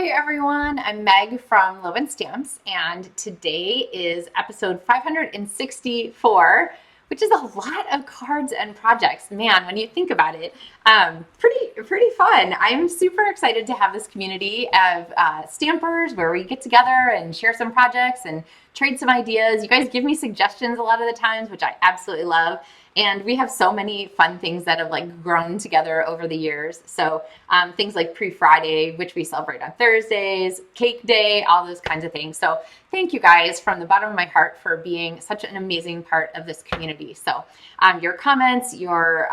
Hi everyone, I'm Meg from LovenStamps, and today is episode 564, which is a lot of cards and projects. Man, when you think about it, pretty fun. I'm super excited to have this community of stampers where we get together and share some projects and trade some ideas. You guys give me suggestions a lot of the times, which I absolutely love. And we have so many fun things that have grown together over the years. So things like Pre-Friday, which we celebrate on Thursdays, Cake Day, all those kinds of things. So thank you guys from the bottom of my heart for being such an amazing part of this community. So your comments, your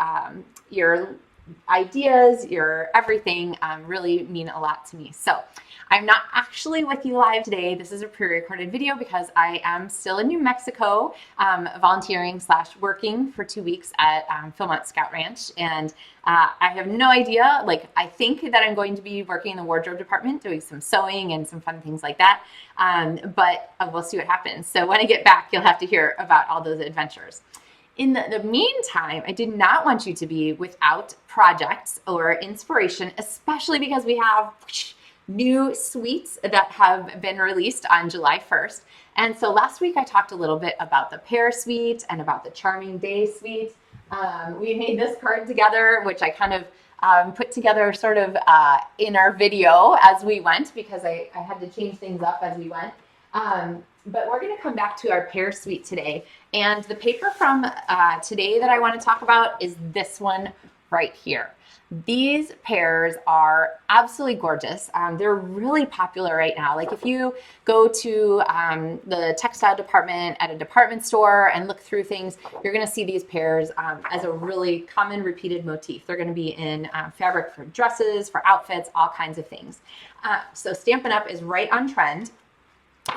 ideas, your everything really mean a lot to me. So I'm not actually with you live today. This is a pre-recorded video because I am still in New Mexico volunteering / working for 2 weeks at Philmont Scout Ranch. And I have no idea, I think that I'm going to be working in the wardrobe department, doing some sewing and some fun things like that. But we'll see what happens. So when I get back, you'll have to hear about all those adventures. In the meantime, I did not want you to be without projects or inspiration, especially because we have new suites that have been released on July 1st. And so last week I talked a little bit about the Pear suite and about the Charming Day suite. We made this card together, which I kind of put together sort of in our video as we went because I had to change things up as we went. But we're going to come back to our Pear suite today. And the paper from today that I want to talk about is this one right here. These pears are absolutely gorgeous. They're really popular right now. If you go to the textile department at a department store and look through things, you're going to see these pears as a really common repeated motif. They're going to be in fabric for dresses, for outfits, all kinds of things. So Stampin' Up! Is right on trend.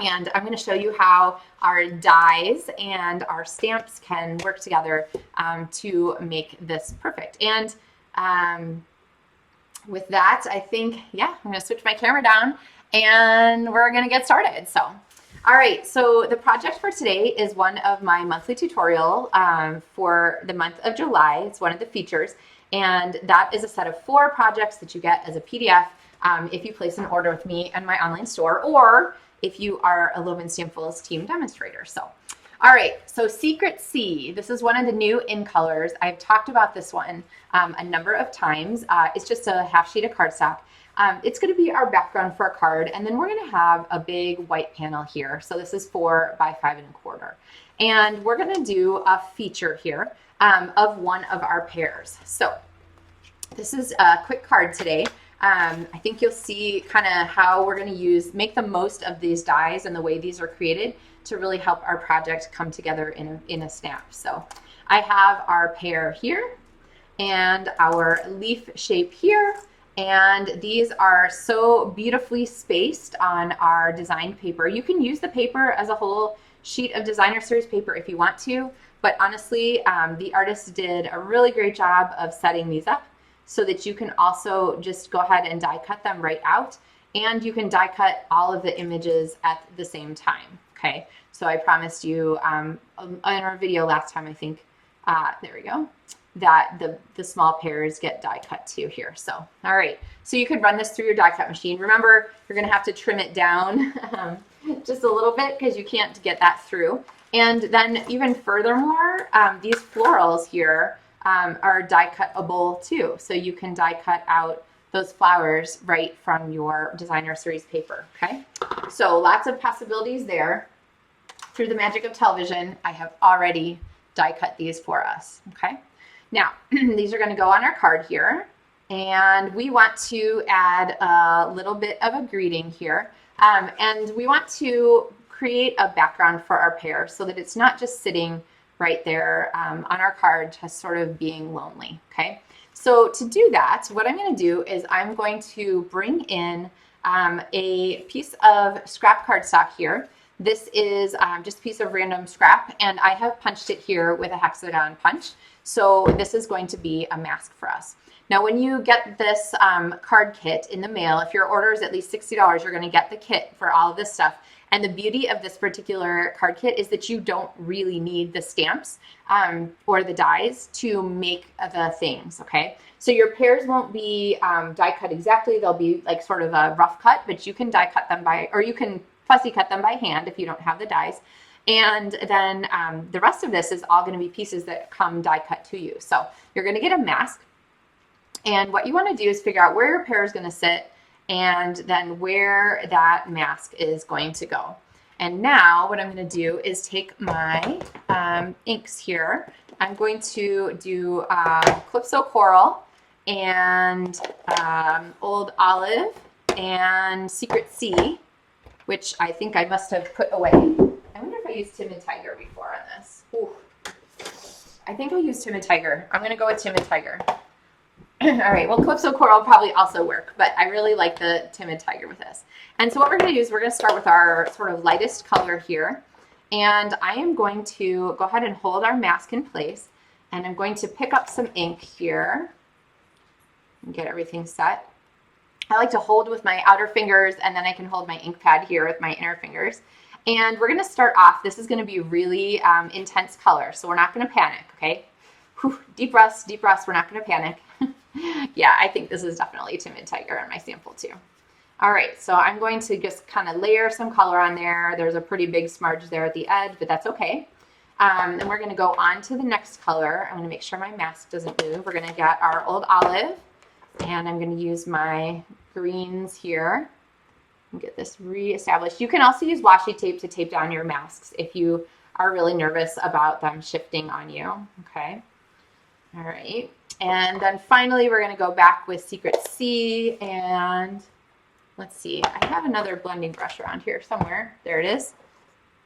And I'm going to show you how our dies and our stamps can work together to make this perfect. And with that, I think, I'm going to switch my camera down and we're going to get started. So, all right. So the project for today is one of my monthly tutorial for the month of July. It's one of the features. And that is a set of 4 projects that you get as a PDF if you place an order with me and my online store, or if you are a LovenStamps team demonstrator. So, all right, so Secret C, this is one of the new in colors. I've talked about this one a number of times. It's just a half sheet of cardstock. It's gonna be our background for our card, and then we're gonna have a big white panel here. So this is 4 by 5 1/4. And we're gonna do a feature here of one of our pears. So this is a quick card today. I think you'll see kind of how we're going to make the most of these dies and the way these are created to really help our project come together in a snap. So I have our pear here and our leaf shape here, and these are so beautifully spaced on our design paper. You can use the paper as a whole sheet of designer series paper if you want to, but honestly, the artist did a really great job of setting these up so that you can also just go ahead and die cut them right out, and you can die cut all of the images at the same time. Okay, so I promised you in our video last time, I think, there we go, that the small pears get die cut too here. So, all right, so you could run this through your die cut machine. Remember, you're gonna have to trim it down just a little bit because you can't get that through. And then even furthermore, these florals here are die cuttable too. So you can die cut out those flowers right from your designer series paper, okay? So lots of possibilities there. Through the magic of television, I have already die cut these for us, okay? Now, these are gonna go on our card here, and we want to add a little bit of a greeting here. And we want to create a background for our pear so that it's not just sitting right there on our card, just sort of being lonely, okay? So to do that, what I'm gonna do is I'm going to bring in a piece of scrap cardstock here This is just a piece of random scrap, and I have punched it here with a hexagon punch. So this is going to be a mask for us. Now, when you get this card kit in the mail, if your order is at least $60, you're going to get the kit for all of this stuff. And the beauty of this particular card kit is that you don't really need the stamps or the dies to make the things, okay? So your pears won't be die cut exactly. They'll be like sort of a rough cut, but you can die cut them or you can fussy cut them by hand if you don't have the dies. And then the rest of this is all going to be pieces that come die cut to you. So you're going to get a mask. And what you want to do is figure out where your pear is going to sit and then where that mask is going to go. And now what I'm going to do is take my inks here. I'm going to do Calypso Coral and Old Olive and Secret Sea, which I think I must have put away. I wonder if I used Timid Tiger before on this. Ooh. I think I used Timid Tiger. I'm going to go with Timid Tiger. All right, well, Calypso Coral probably also work, but I really like the Timid Tiger with this. And so what we're going to do is we're going to start with our sort of lightest color here. And I am going to go ahead and hold our mask in place. And I'm going to pick up some ink here and get everything set. I like to hold with my outer fingers, and then I can hold my ink pad here with my inner fingers. And we're going to start off. This is going to be really intense color, so we're not going to panic, okay? Whew, deep breaths, we're not going to panic. Yeah, I think this is definitely Timid Tiger in my sample too. All right, so I'm going to just kind of layer some color on there. There's a pretty big smudge there at the edge, but that's okay. And we're going to go on to the next color. I'm going to make sure my mask doesn't move. We're going to get our Old Olive, and I'm going to use my greens here and get this reestablished. You can also use washi tape to tape down your masks if you are really nervous about them shifting on you, okay? All right. And then finally, we're going to go back with Secret Sea, and let's see. I have another blending brush around here somewhere. There it is.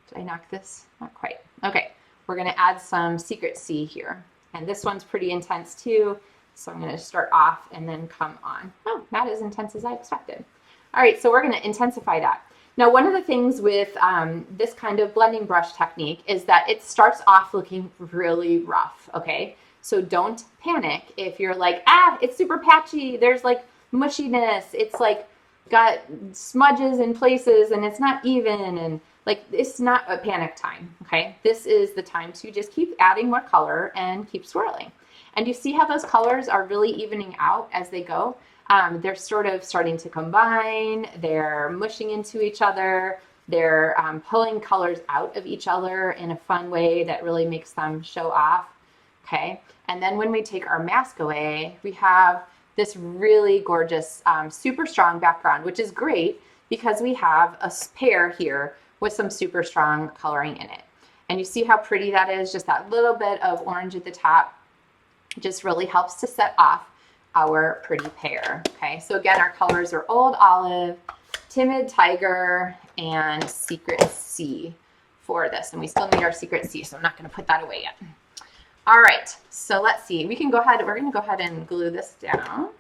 Did I knock this? Not quite. Okay. We're going to add some Secret Sea here. And this one's pretty intense too. So I'm going to start off and then come on. Oh, not as intense as I expected. All right. So we're going to intensify that. Now, one of the things with this kind of blending brush technique is that it starts off looking really rough. Okay. So don't panic if you're like, it's super patchy. There's like mushiness. It's like got smudges in places and it's not even. And like, it's not a panic time. Okay. This is the time to just keep adding more color and keep swirling. And you see how those colors are really evening out as they go. They're sort of starting to combine. They're mushing into each other. They're pulling colors out of each other in a fun way that really makes them show off. Okay, and then when we take our mask away, we have this really gorgeous, super strong background, which is great because we have a pear here with some super strong coloring in it. And you see how pretty that is? Just that little bit of orange at the top just really helps to set off our pretty pear. Okay, so again, our colors are Old Olive, Timid Tiger, and Secret Sea for this. And we still need our Secret Sea, so I'm not going to put that away yet. All right, so let's see. We're going to go ahead and glue this down.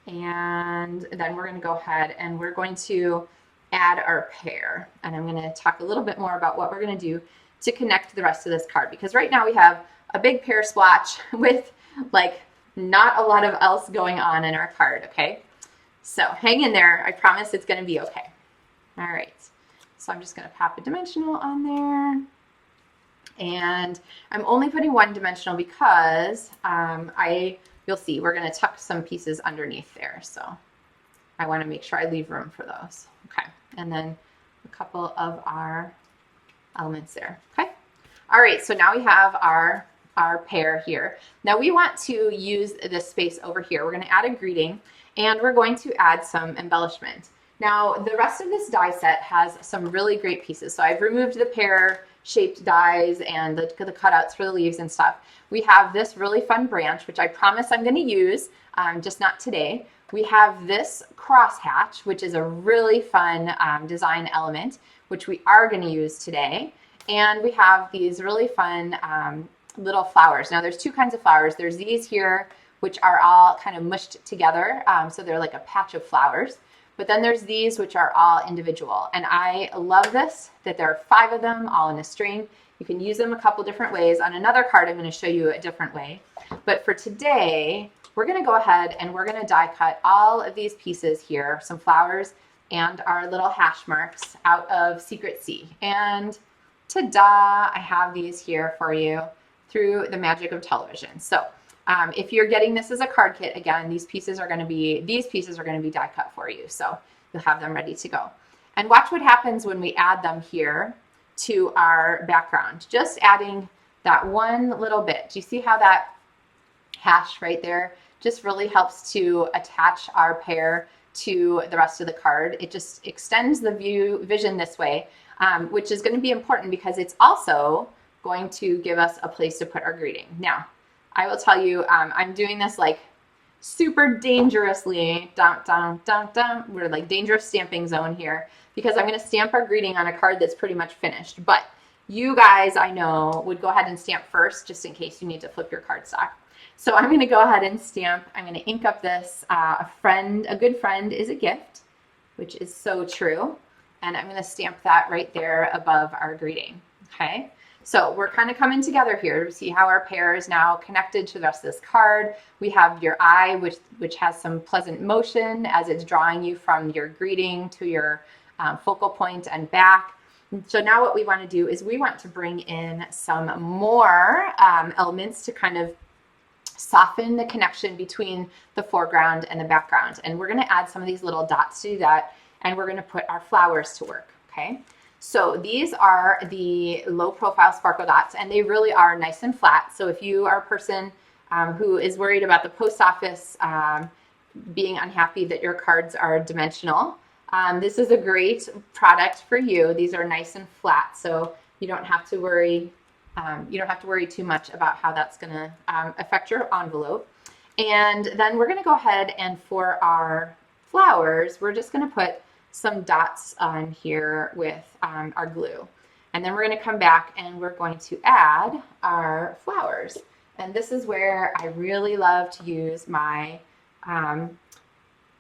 And then we're going to go ahead and we're going to add our pear. And I'm going to talk a little bit more about what we're going to do to connect the rest of this card. Because right now we have a big pear splotch with like not a lot of else going on in our card, okay? So hang in there. I promise it's going to be okay. All right, so I'm just going to pop a dimensional on there. And I'm only putting one dimensional because you'll see we're going to tuck some pieces underneath there. So I want to make sure I leave room for those. Okay. And then a couple of our elements there. Okay. All right. So now we have our pear here. Now we want to use this space over here. We're going to add a greeting and we're going to add some embellishment. Now the rest of this die set has some really great pieces. So I've removed the pear shaped dies and the cutouts for the leaves and stuff. We have this really fun branch, which I promise I'm going to use, just not today. We have this crosshatch, which is a really fun design element, which we are going to use today. And we have these really fun little flowers. Now there's two kinds of flowers. There's these here, which are all kind of mushed together. So they're like a patch of flowers. But then there's these, which are all individual. And I love this, that there are 5 of them all in a string. You can use them a couple different ways. On another card, I'm going to show you a different way. But for today, we're going to go ahead and we're going to die cut all of these pieces here, some flowers and our little hash marks out of Secret C. And ta-da, I have these here for you through the magic of television. So if you're getting this as a card kit, again, these pieces are going to be die cut for you. So you'll have them ready to go. And watch what happens when we add them here to our background. Just adding that one little bit. Do you see how that hash right there just really helps to attach our pear to the rest of the card? It just extends the vision this way, which is going to be important because it's also going to give us a place to put our greeting. Now, I will tell you, I'm doing this like super dangerously, we're like dangerous stamping zone here, because I'm going to stamp our greeting on a card that's pretty much finished. But you guys, I know, would go ahead and stamp first just in case you need to flip your cardstock. So I'm going to go ahead and stamp. I'm going to ink up this a good friend is a gift, which is so true. And I'm going to stamp that right there above our greeting. Okay. So we're kind of coming together here to see how our pear is now connected to the rest of this card. We have your eye, which has some pleasant motion as it's drawing you from your greeting to your focal point and back. So now what we want to do is we want to bring in some more elements to kind of soften the connection between the foreground and the background. And we're going to add some of these little dots to do that, and we're going to put our flowers to work. Okay. So these are the low profile sparkle dots, and they really are nice and flat. So if you are a person who is worried about the post office being unhappy that your cards are dimensional, this is a great product for you. These are nice and flat, so you don't have to worry. You don't have to worry too much about how that's going to affect your envelope. And then we're going to go ahead and for our flowers, we're just going to put some dots on here with our glue. And then we're going to come back and we're going to add our flowers. And this is where I really love to use my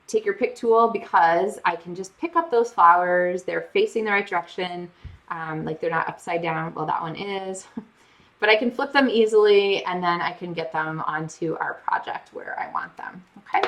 take your pick tool, because I can just pick up those flowers. They're facing the right direction, like they're not upside down. Well, that one is. But I can flip them easily, and then I can get them onto our project where I want them. Okay.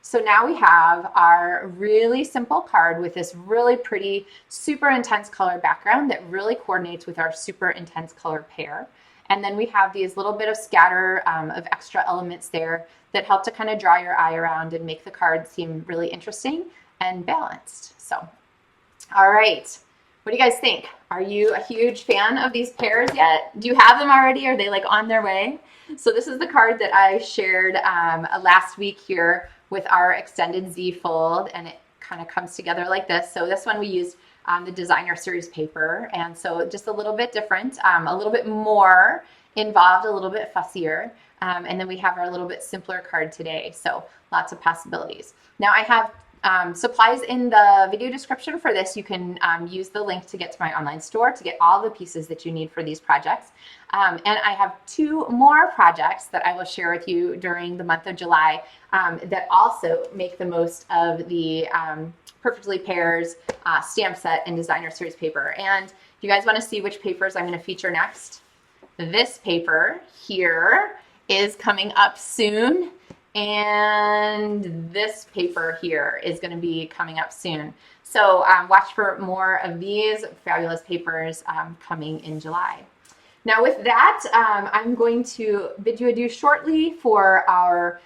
So now we have our really simple card with this really pretty, super intense color background that really coordinates with our super intense color pear. And then we have these little bit of scatter of extra elements there that help to kind of draw your eye around and make the card seem really interesting and balanced. So, all right. What do you guys think? Are you a huge fan of these pears yet? Do you have them already? Are they like on their way? So this is the card that I shared last week here with our extended Z fold, and it kind of comes together like this. So this one we used the designer series paper, and so just a little bit different, a little bit more involved, a little bit fussier, and then we have our little bit simpler card today. So lots of possibilities. Now I have supplies in the video description for this. You can use the link to get to my online store to get all the pieces that you need for these projects. And I have 2 more projects that I will share with you during the month of July that also make the most of the Perfectly Pears stamp set and designer series paper. And if you guys want to see which papers I'm going to feature next, this paper here is coming up soon. And this paper here is going to be coming up soon. So watch for more of these fabulous papers coming in July. Now with that, I'm going to bid you adieu shortly for our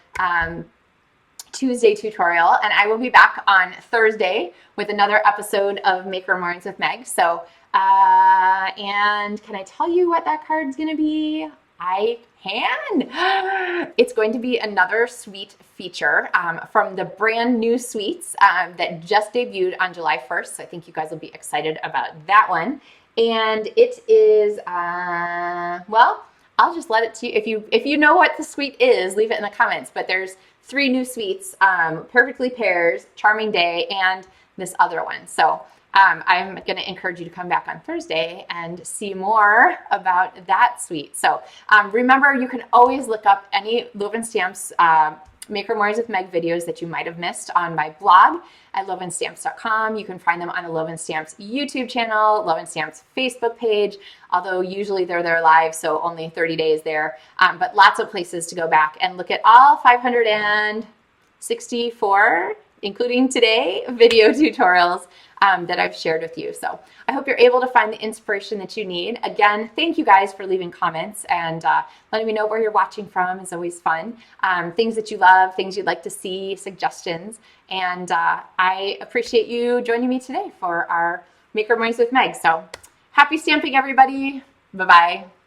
Tuesday tutorial, and I will be back on Thursday with another episode of Maker Mornings with Meg. So, and can I tell you what that card's going to be? I can. It's going to be another suite feature from the brand new suites that just debuted on July 1st. So I think you guys will be excited about that one. And it is, well, I'll just let it to you. If you know what the suite is, leave it in the comments. But there's 3 new suites, Perfectly Pears, Charming Day, and this other one. So I'm going to encourage you to come back on Thursday and see more about that suite. So remember, you can always look up any LovenStamps Maker Mores with Meg videos that you might have missed on my blog at LovenStamps.com. You can find them on the LovenStamps YouTube channel, LovenStamps Facebook page, although usually they're there live, so only 30 days there. But lots of places to go back and look at all 564, including today, video tutorials that I've shared with you. So I hope you're able to find the inspiration that you need. Again, thank you guys for leaving comments and letting me know where you're watching from is always fun. Things that you love, things you'd like to see, suggestions. And I appreciate you joining me today for our Maker Mornings with Meg. So happy stamping, everybody. Bye-bye.